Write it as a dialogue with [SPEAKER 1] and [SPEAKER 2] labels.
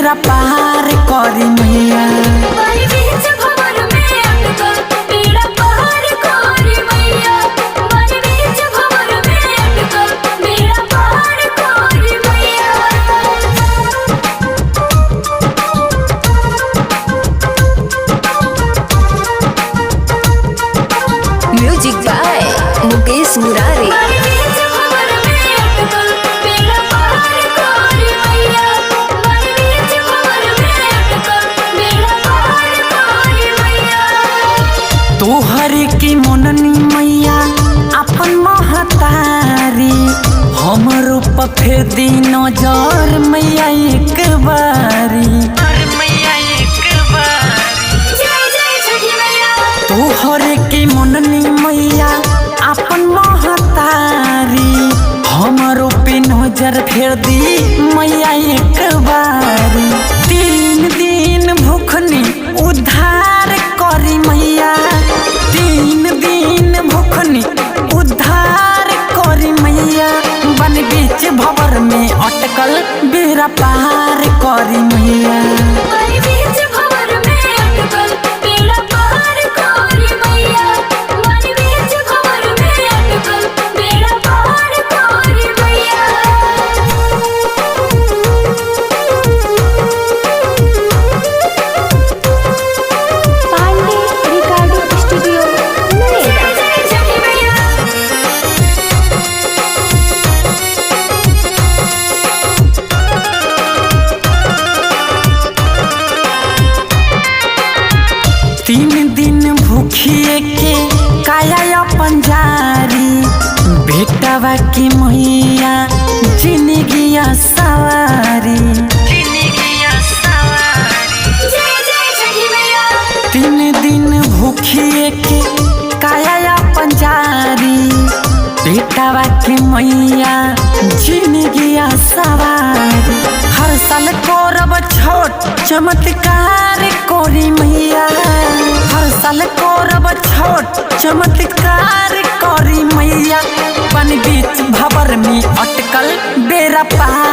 [SPEAKER 1] बेरा पार करी मैया।
[SPEAKER 2] Music by Mukesh Murari.
[SPEAKER 1] तोहर की मननी मैया अपन महतारी हमरो पर फेर दी नजर मैया एक बारी। तोहर की मननी मैया अपन महतारी हमरो पे नजर फेर दी मैया एक बारी। 3 दिन भूखनी उद्धार करी मैया। 3 दिन भूखनी उद्धार करी मैया। बन बीच भंवर में अटकल बेरा पार करी मैया। भूखिए के काया अपन जारी बेटवा की मैया जिंदगिया सवारी। 3 दिन भूखिए के काया अपन जारी बेटवा की मैया जिंदगिया सवारी। हर साल करब छोट चमत्कार कोरी मैया। हर साल करब छोट चमत्कार करी मैया। बन बीच भंवर में अटकल बेरा पार